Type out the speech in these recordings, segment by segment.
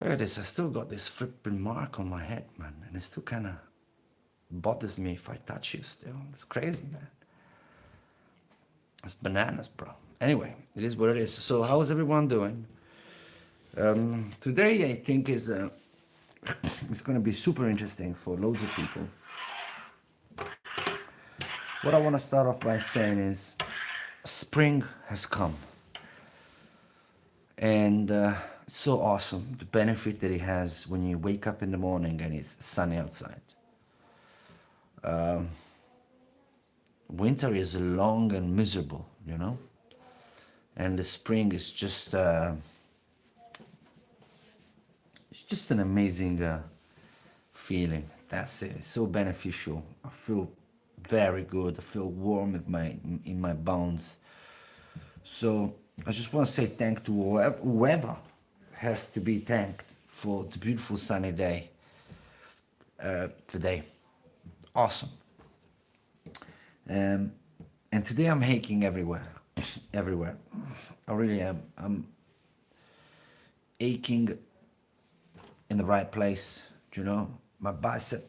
Look at this, I still got this flipping mark on my head, man, and it still kind of bothers me if I touch you still. It's crazy, man. It's bananas, bro. Anyway, it is what it is. So how's everyone doing? Today I think is it's going to be super interesting for loads of people. What I want to start off by saying is spring has come, and it's so awesome, the benefit that it has when you wake up in the morning and it's sunny outside. Winter is long and miserable, you know, and the spring is just it's just an amazing feeling. That's it. It's so beneficial. I feel very good. I feel warm in my bones. So I just want to say thank to whoever has to be thanked for the beautiful sunny day today. Awesome. And today I'm aching everywhere, everywhere. I really am. I'm aching in the right place. You know, my biceps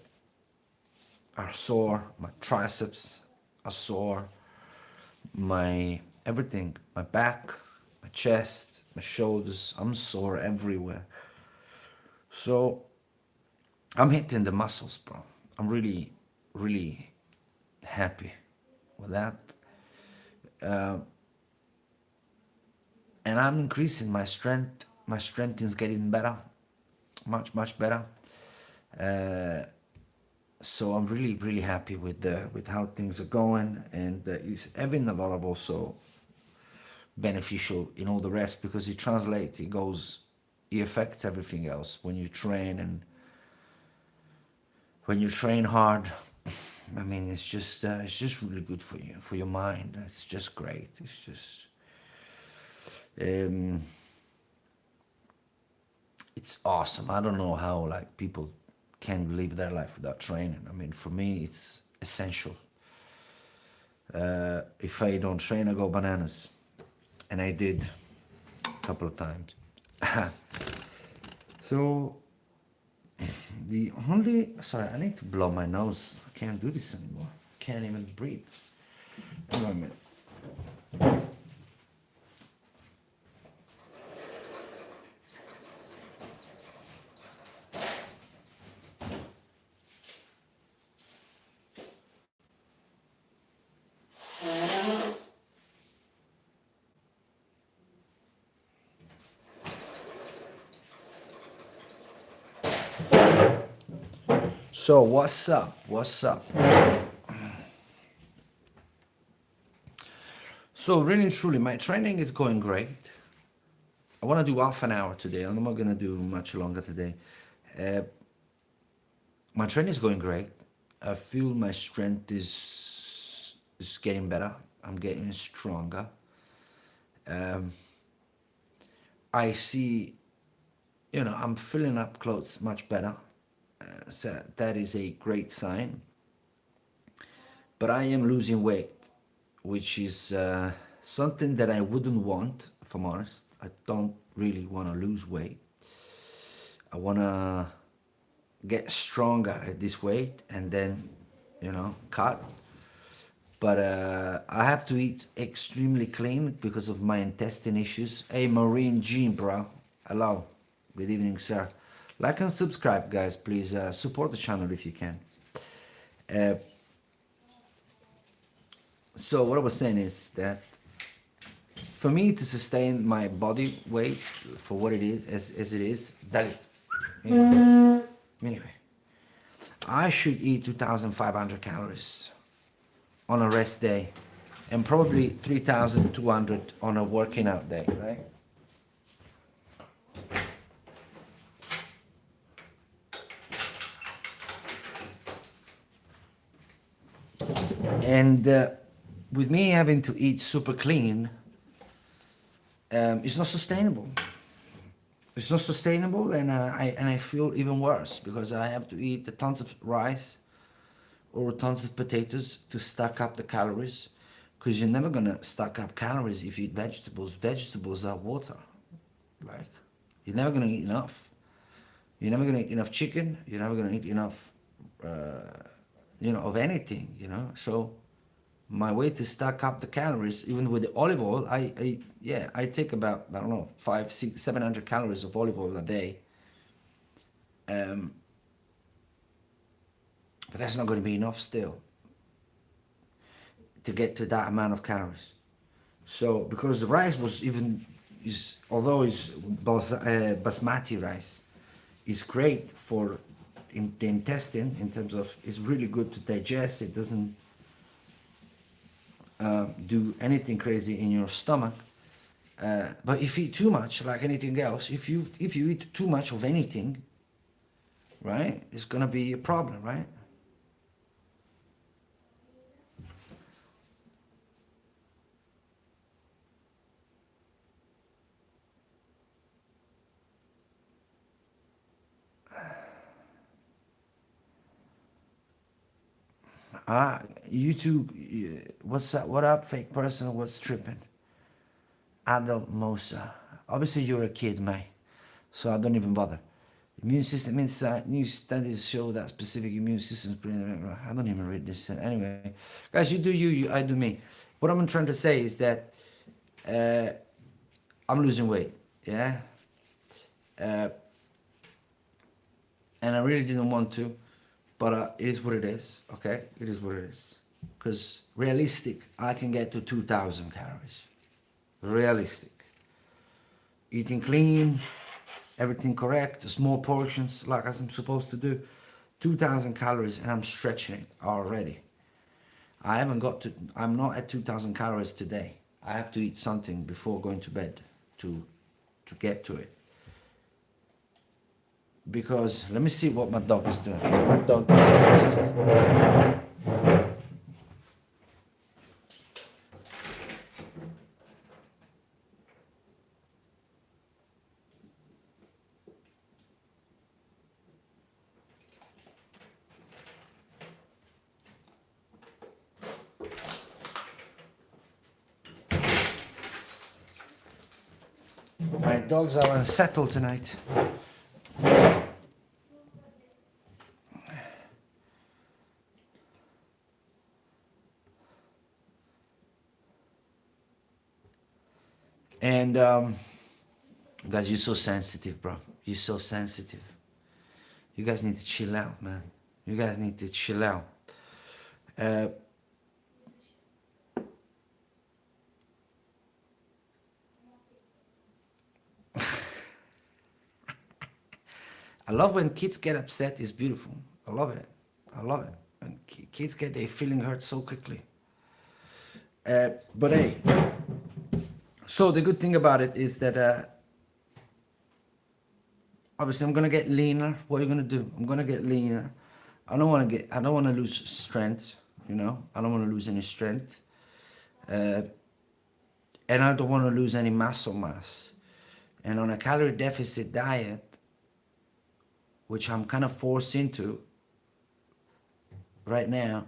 are sore, my triceps are sore, my everything, my back, my chest, my shoulders, I'm sore everywhere. So I'm hitting the muscles, bro. I'm really, really happy with that. And I'm increasing my strength. My strength is getting better, much, much better. So I'm really, really happy with how things are going, and it's having a lot of also beneficial in all the rest, because it translates, it affects everything else when you train, and when you train hard. I mean, it's just really good for you, for your mind. It's just great. It's just it's awesome. I don't know how like people can live their life without training. I mean, for me, it's essential. If I don't train, I go bananas, and I did a couple of times. So the only, sorry, I need to blow my nose. I can't do this anymore. I can't even breathe. Hang on a minute. So what's up? What's up? So really and truly, my training is going great. I want to do half an hour today. I'm not gonna do much longer today. Uh, my training is going great. I feel my strength is getting better. I'm getting stronger. I see, you know, I'm filling up clothes much better. So that is a great sign. But I am losing weight, which is something that I wouldn't want, if I'm honest. I don't really want to lose weight. I want to get stronger at this weight and then, you know, cut. But I have to eat extremely clean because of my intestine issues. Hey, Marine Jean, bro. Hello. Good evening, sir. Like and subscribe, guys. Please support the channel if you can. Uh, so what I was saying is that for me to sustain my body weight for what it is, as it is, Dali. Anyway, I should eat 2,500 calories on a rest day, and probably 3,200 on a working out day, right? And with me having to eat super clean, it's not sustainable. It's not sustainable, and I feel even worse because I have to eat tons of rice or tons of potatoes to stack up the calories, because you're never gonna stack up calories if you eat vegetables. Vegetables are water, like you're never gonna eat enough. You're never gonna eat enough chicken. You're never gonna eat enough, of anything. So my way to stack up the calories, even with the olive oil, I take about, I don't know, 5, 6, 700 calories of olive oil a day. But that's not going to be enough still to get to that amount of calories. So because the rice although it's basmati rice, is great for the intestine in terms of it's really good to digest. It doesn't do anything crazy in your stomach. But if you eat too much, like anything else, if you eat too much of anything, right, it's gonna be a problem, right? You two, what's up? What up, fake person? What's tripping? Adult Mosa. Obviously, you're a kid, mate, so I don't even bother. Immune system inside. New studies show that specific immune systems. I don't even read this. Anyway, guys, you do you, I do me. What I'm trying to say is that I'm losing weight, yeah, and I really didn't want to, but it is what it is. Okay, it is what it is. Because realistic, I can get to 2,000 calories. Realistic. Eating clean, everything correct, small portions like as I'm supposed to do. 2,000 calories, and I'm stretching it already. I'm not at 2,000 calories today. I have to eat something before going to bed to get to it. Because let me see what my dog is doing. My dog is crazy. My dogs are unsettled tonight. And guys, you're so sensitive, bro. You're so sensitive. You guys need to chill out, man. You guys need to chill out. Uh, I love when kids get upset. It's beautiful. I love it. I love it. When kids get their feeling hurt so quickly. But hey, so the good thing about it is that obviously I'm gonna get leaner. What are you gonna do? I'm gonna get leaner. I don't want to lose strength. I don't want to lose any strength, and I don't want to lose any muscle mass. And on a calorie deficit diet, which I'm kind of forced into right now,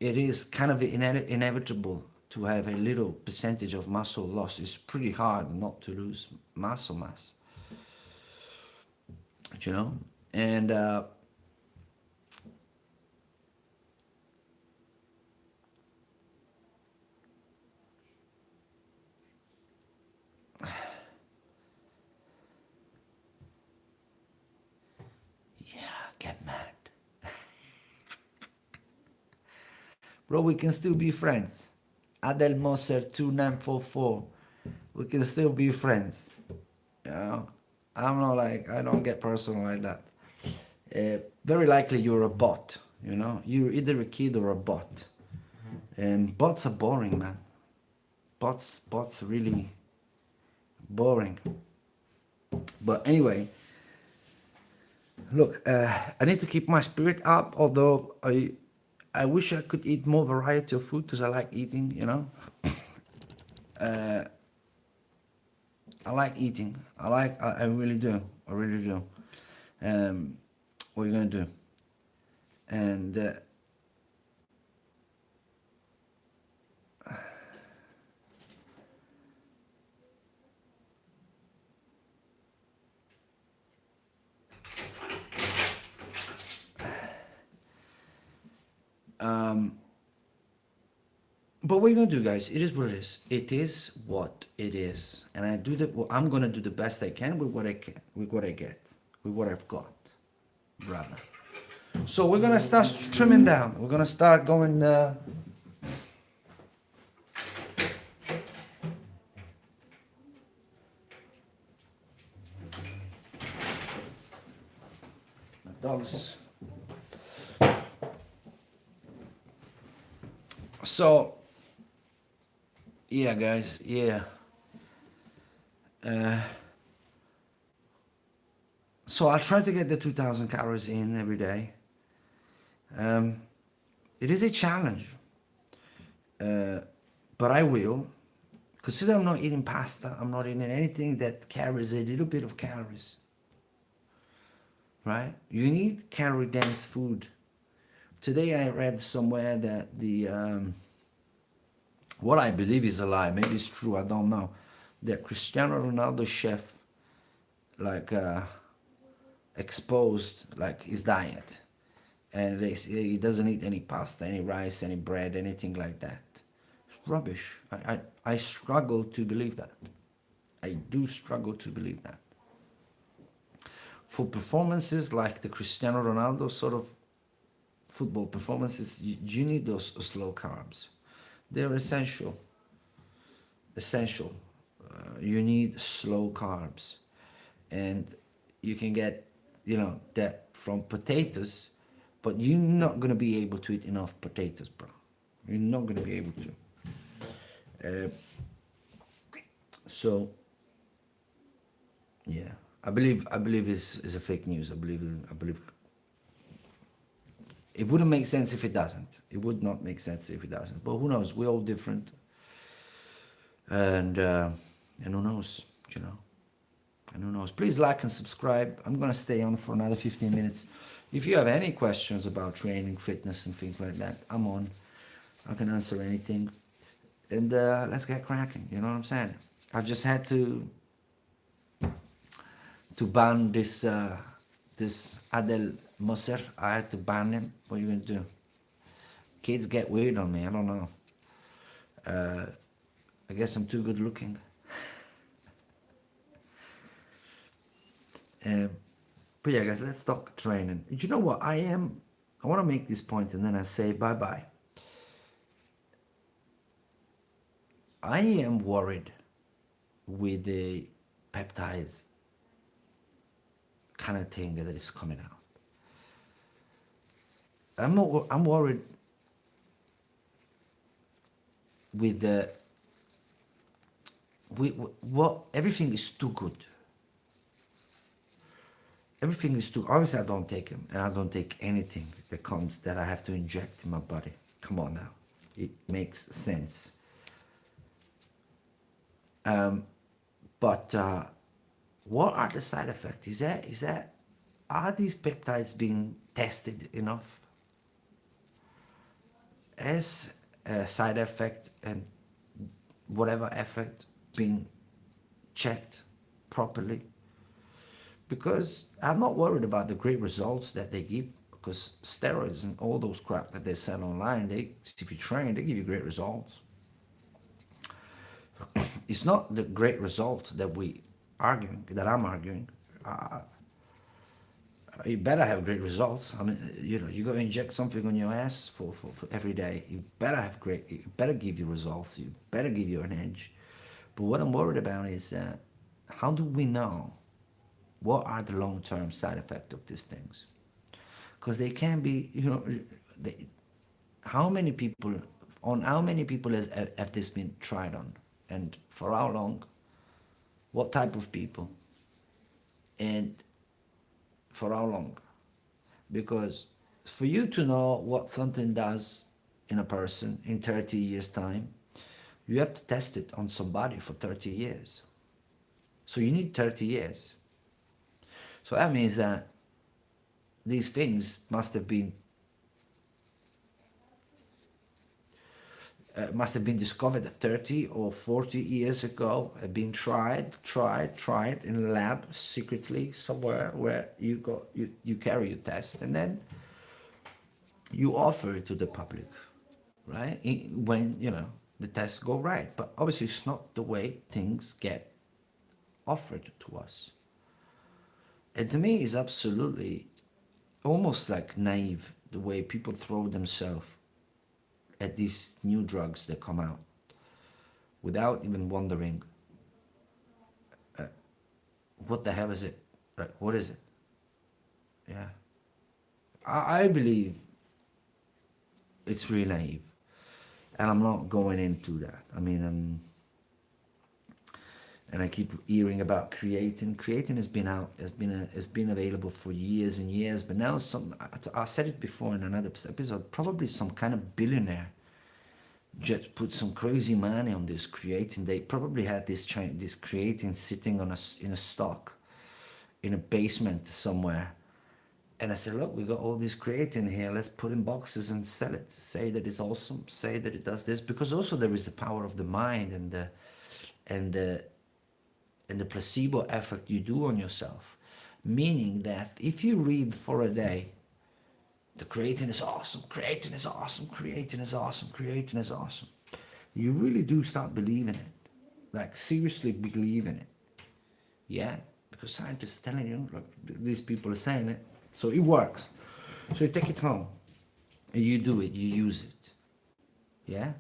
it is kind of inevitable to have a little percentage of muscle loss. It's pretty hard not to lose muscle mass, and yeah, get mad. Bro, we can still be friends. Adel Moser 2944. We can still be friends. I'm not like, I don't get personal like that. Very likely you're a bot, You're either a kid or a bot. And bots are boring, man. Bots really boring. But anyway, look, I need to keep my spirit up, although I wish I could eat more variety of food because I like eating, I like eating. I really do. I really do. What are you gonna do? And But what are you gonna do, guys? It is what it is. It is what it is, and I'm gonna do the best I can with what I can, with what I get, with what I've got, brother. So we're gonna start trimming down. We're gonna start going. My dogs. So yeah, guys. Yeah. So I'll try to get the 2,000 calories in every day. It is a challenge, but I will. Consider I'm not eating pasta. I'm not eating anything that carries a little bit of calories. Right? You need calorie dense food. Today I read somewhere that what I believe is a lie. Maybe it's true. I don't know. That Cristiano Ronaldo chef like exposed like his diet, and they say he doesn't eat any pasta, any rice, any bread, anything like that. It's rubbish. I struggle to believe that. I do struggle to believe that. For performances like the Cristiano Ronaldo sort of football performances, you need those slow carbs. They're essential. Essential. You need slow carbs, and you can get, that from potatoes, but you're not gonna be able to eat enough potatoes, bro. You're not gonna be able to. So, yeah, I believe is a fake news. I believe it wouldn't make sense if it doesn't. It would not make sense if it doesn't. But who knows? We're all different, and who knows? You know, and who knows? Please like and subscribe. I'm gonna stay on for another 15 minutes. If you have any questions about training, fitness, and things like that, I'm on. I can answer anything, and let's get cracking. You know what I'm saying? I just had to ban this Adel Moser. I had to ban him. What are you gonna do? Kids get weird on me. I don't know. I guess I'm too good looking. But yeah, guys, let's talk training. You know what? I want to make this point, and then I say bye bye. I am worried with the peptides kind of thing that is coming out. I'm worried with what everything is too good. Everything is too. Obviously, I don't take them, and I don't take anything that comes that I have to inject in my body. Come on now, it makes sense. But what are the side effects? Are these peptides being tested enough as a side effect, and whatever effect being checked properly? Because I'm not worried about the great results that they give, because steroids and all those crap that they sell online, if you train, they give you great results. It's not the great result that I'm arguing. You better have great results. I mean, you got to inject something on your ass for every day. You better have it better give you results. You better give you an edge. But what I'm worried about is how do we know what are the long-term side effects of these things? Because they can be, how many people have this been tried on, and for how long, what type of people, and for how long? Because for you to know what something does in a person in 30 years time, you have to test it on somebody for 30 years. So you need 30 years. So that means that these things must have been discovered 30 or 40 years ago, have been tried in a lab secretly somewhere where you carry your test, and then you offer it to the public, right? When, the tests go right. But obviously, it's not the way things get offered to us. And to me, it's absolutely almost like naive the way people throw themselves at these new drugs that come out without even wondering what the hell is it? Like, what is it? Yeah. I believe it's really naive. And I'm not going into that. I mean, and I keep hearing about creatine. Creatine has been out, has been available for years and years, but now I said it before in another episode, probably some kind of billionaire just put some crazy money on this creatine. They probably had this creatine sitting in a stock in a basement somewhere. And I said, look, we got all this creatine here. Let's put in boxes and sell it. Say that it's awesome. Say that it does this. Because also there is the power of the mind and the placebo effect you do on yourself. Meaning that if you read for a day, the creatine is awesome, creatine is awesome, creatine is awesome, creatine is awesome, you really do start believing it. Like, seriously believe in it. Yeah? Because scientists are telling you, look, these people are saying it. So it works. So you take it home. And you do it. You use it. Yeah?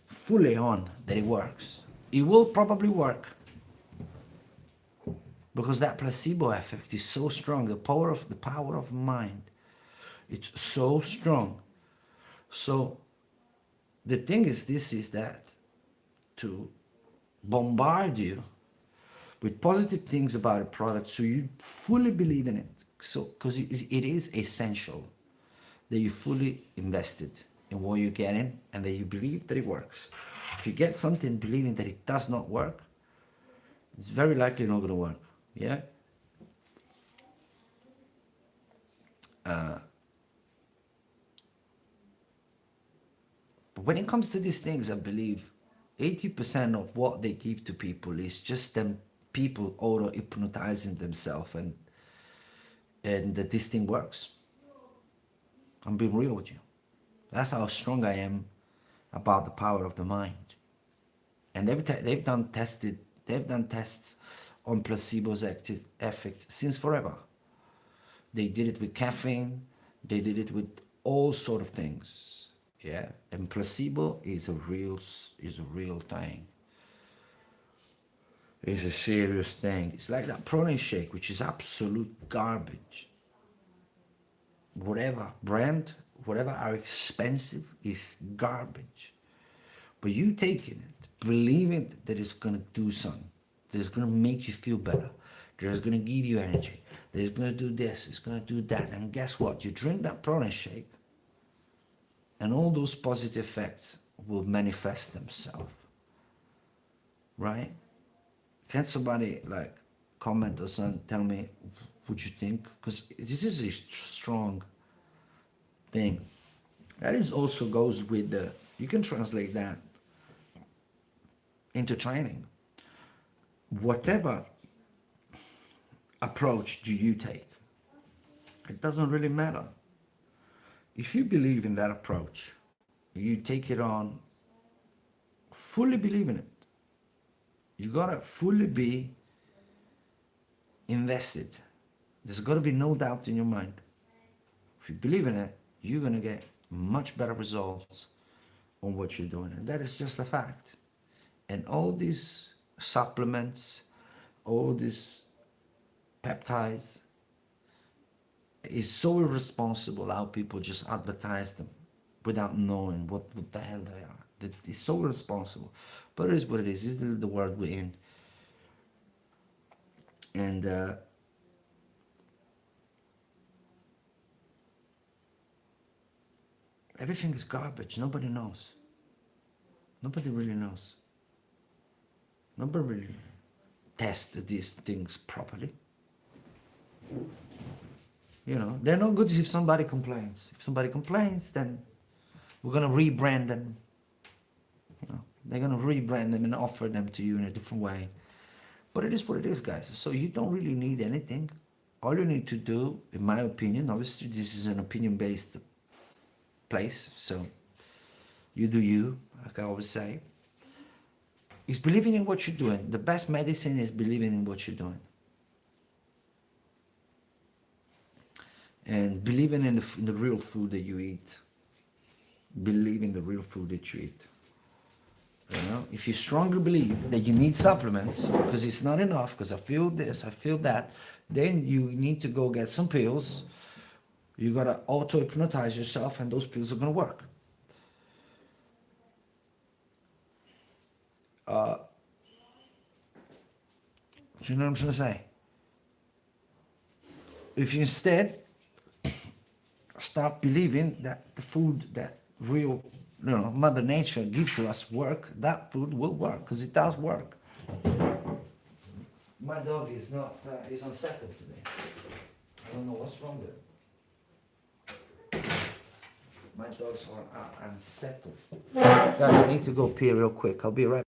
Fully on that it works. It will probably work. Because that placebo effect is so strong. The power of mind. It's so strong. So the thing is that to bombard you with positive things about a product so you fully believe in it. So, because it is essential that you fully invested in what you're getting and that you believe that it works. If you get something believing that it does not work, it's very likely not going to work. Yeah? But when it comes to these things, I believe 80% of what they give to people is just them people auto-hypnotizing themselves and that this thing works. I'm being real with you. That's how strong I am about the power of the mind. And they've done tests on placebo's effects since forever. They did it with caffeine. They did it with all sort of things. Yeah, and placebo is a real thing. It's a serious thing. It's like that protein shake, which is absolute garbage. Whatever brand, whatever are expensive, is garbage. But you taking it, believing that it's gonna do something, that it's gonna make you feel better, that it's gonna give you energy, that it's gonna do this, it's gonna do that, and guess what? You drink that protein shake, and all those positive effects will manifest themselves, right? Can somebody like comment or something, tell me what you think? Because this is a strong thing. That is also goes with the, you can translate that into training. Whatever approach do you take, it doesn't really matter. If you believe in that approach, you take it on, fully believe in it. You gotta fully be invested. There's gotta be no doubt in your mind. If you believe in it, you're gonna get much better results on what you're doing. And that is just a fact. And all these supplements, all these peptides, is so irresponsible how people just advertise them without knowing what the hell they are. That is so irresponsible. But it is what it is. It's the world we're in. And everything is garbage. Nobody knows. Nobody really knows. Nobody really tests these things properly. You know, they're not good if somebody complains. If somebody complains, then we're gonna rebrand them. You know, they're gonna rebrand them and offer them to you in a different way. But it is what it is, guys. So you don't really need anything. all you need to do, in my opinion, obviously this is an opinion-based place, so you do you, like I always say, is believing in what you're doing. The best medicine is believing in what you're doing. And believing in the real food that you eat. Believe in the real food that you eat. You know, if you strongly believe that you need supplements because it's not enough, because I feel this, I feel that, then you need to go get some pills. You gotta auto hypnotize yourself, and those pills are gonna work. Do you know what I'm trying to say? If you instead start believing that the food that real, Mother Nature gives to us work, that food will work because it does work. My dog is not, is unsettled today. I don't know what's wrong with it. My dogs are unsettled. Guys, I need to go pee real quick. I'll be right back.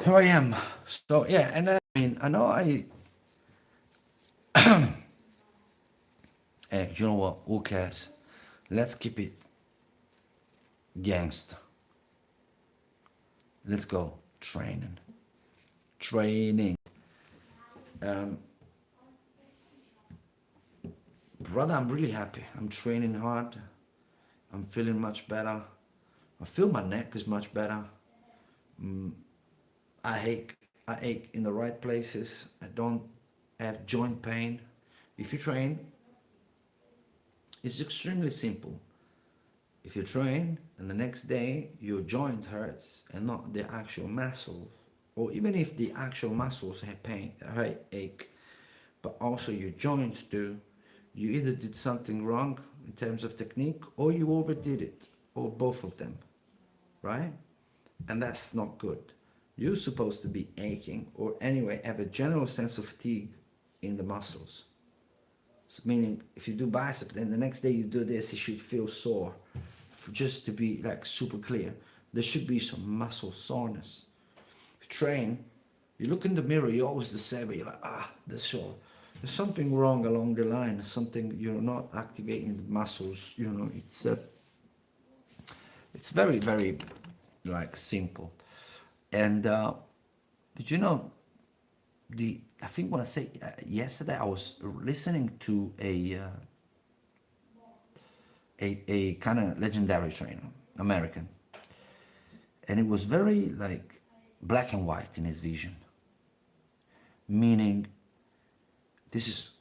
Here I am. So yeah, and I mean, I know hey, you know what? Who cares? Let's keep it gangster. Let's go training. Training. Um, Brother, I'm really happy. I'm training hard. I'm feeling much better. I feel my neck is much better. I ache. I ache in the right places. I don't have joint pain. If you train, it's extremely simple. If you train and the next day your joint hurts and not the actual muscles, or even if the actual muscles have pain, ache, but also your joints do, you either did something wrong in terms of technique or you overdid it, or both of them, right? And that's not good. You're supposed to be aching, or anyway have a general sense of fatigue in the muscles. So meaning if you do bicep, then the next day you do this, you should feel sore. Just to be like super clear, there should be some muscle soreness. If you train, you look in the mirror, you're always the same, but you're like, there's sore. There's something wrong along the line, something you're not activating the muscles, it's very, very like simple. And did you know I think when I say yesterday, I was listening to a kind of legendary trainer, American, and it was very like black and white in his vision, meaning this is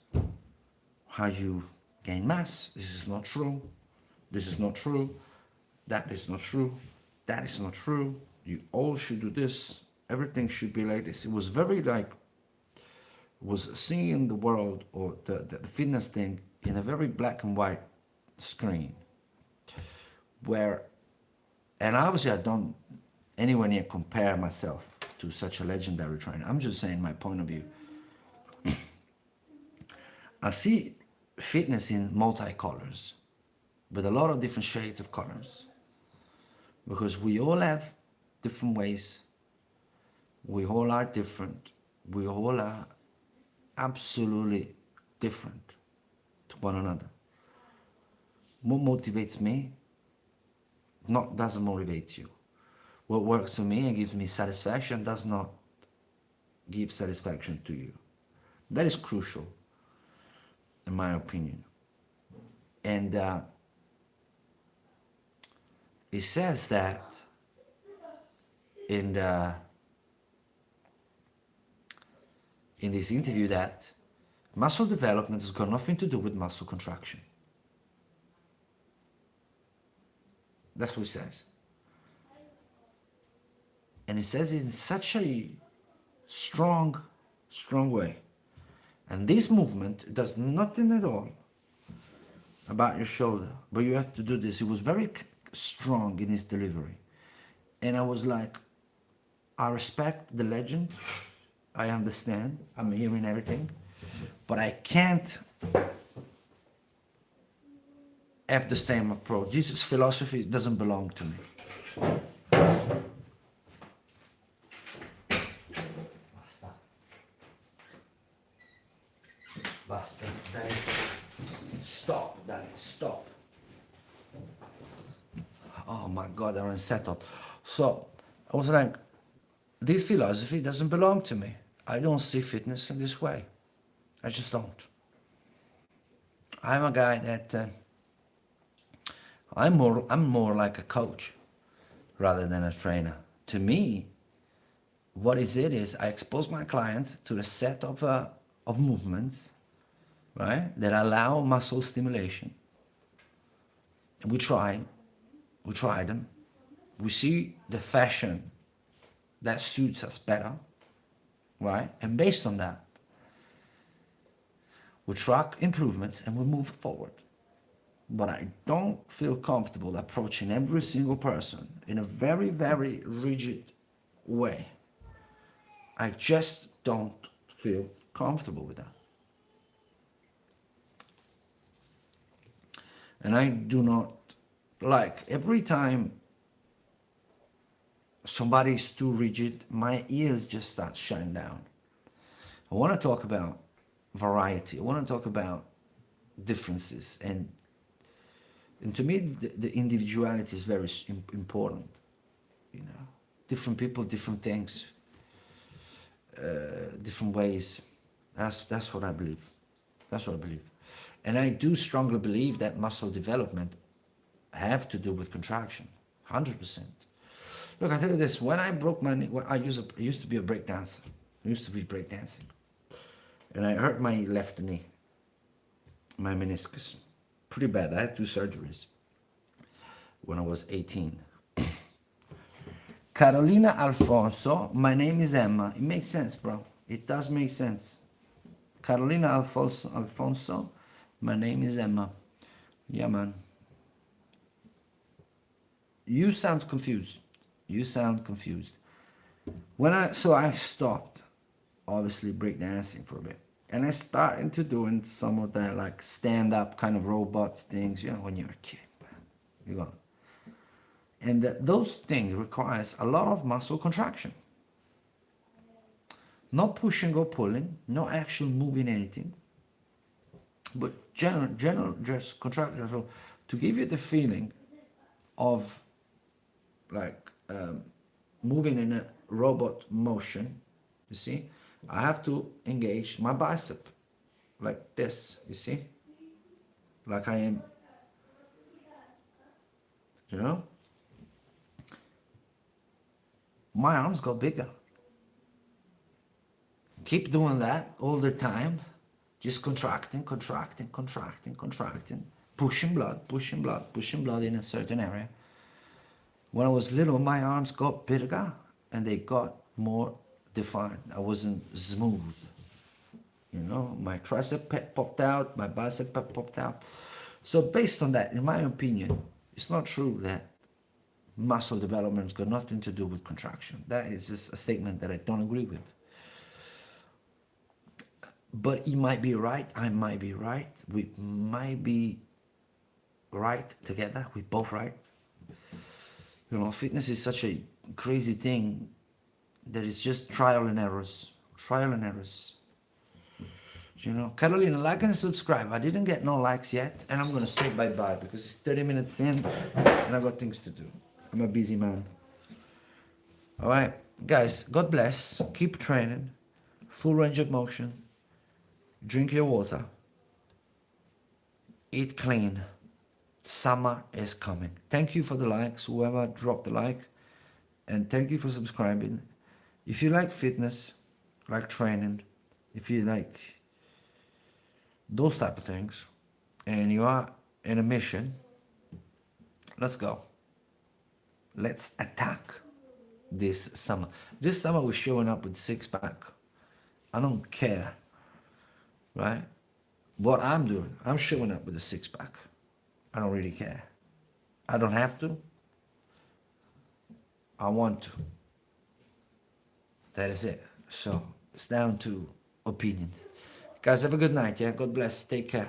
how you gain mass, this is not true, this is not true, that is not true, that is not true, you all should do this, everything should be like this. It was very like, was seeing the world or the fitness thing in a very black and white screen, where, and obviously I don't anywhere near compare myself to such a legendary trainer. I'm just saying my point of view. I see fitness in multicolors, with a lot of different shades of colors, because we all have different ways, we all are different, we all are absolutely different to one another. What motivates me doesn't motivate you. What works for me and gives me satisfaction does not give satisfaction to you. That is crucial, in my opinion. And he says that in this interview that muscle development has got nothing to do with muscle contraction. That's what he says. And he says it in such a strong way. And this movement does nothing at all about your shoulder, but you have to do this. He was very strong in his delivery. And I was like, I respect the legend. I understand. I'm hearing everything. But I can't have the same approach. Jesus' philosophy doesn't belong to me. Basta. Dai. Stop, Dai. Stop. Oh my God, I'm unsettled. So I was like, this philosophy doesn't belong to me. I don't see fitness in this way. I just don't. I'm a guy that I'm more like a coach rather than a trainer. To me, what is it is I expose my clients to a set of movements, right, that allow muscle stimulation. And we try them. We see the fashion that suits us better, right? And based on that, we track improvements and we move forward. But I don't feel comfortable approaching every single person in a very, very rigid way. I just don't feel comfortable with that. And I do not like, every time somebody is too rigid, my ears just start shutting down. I want to talk about variety. I want to talk about differences. And to me, the individuality is very important. You know, different people, different things, different ways. That's what I believe. That's what I believe. And I do strongly believe that muscle development have to do with contraction, 100%. Look, I tell you this, when I broke my knee, I used to be a break dancer. I used to be breakdancing. And I hurt my left knee, my meniscus. Pretty bad. I had 2 surgeries when I was 18. Carolina Alfonso, my name is Emma. It makes sense, bro. It does make sense. Carolina Alfonso, my name is Emma. Yeah, man. You sound confused. You sound confused. So I stopped, obviously, breakdancing for a bit. And I started to doing some of the like stand-up kind of robot things, you know, when you're a kid, man. You go. And those things requires a lot of muscle contraction. Not pushing or pulling, not actually moving anything, but general just contraction. So to give you the feeling of like moving in a robot motion, you see, I have to engage my bicep like this, you see, like I am, you know, my arms got bigger. Keep doing that all the time, just contracting, pushing blood in a certain area. When I was little, my arms got bigger and they got more defined. I wasn't smooth. You know, my tricep popped out, my bicep popped out. So based on that, in my opinion, it's not true that muscle development's got nothing to do with contraction. That is just a statement that I don't agree with. But he might be right, I might be right, we might be right together, we both right. You know, fitness is such a crazy thing that it's just trial and errors. You know, Carolina, like and subscribe. I didn't get no likes yet, and I'm gonna say bye-bye because it's 30 minutes in and I got things to do. I'm a busy man. All right, guys, God bless. Keep training, full range of motion. Drink your water. Eat clean. Summer is coming. Thank you for the likes, whoever dropped the like, and thank you for subscribing. If you like fitness, like training, if you like those type of things, and you are in a mission, let's go. Let's attack this summer. This summer we're showing up with six pack. I don't care, right? What I'm doing, I'm showing up with a six pack. I don't really care. I don't have to. I want to. That is it. So it's down to opinions. Guys, have a good night. Yeah, God bless. Take care.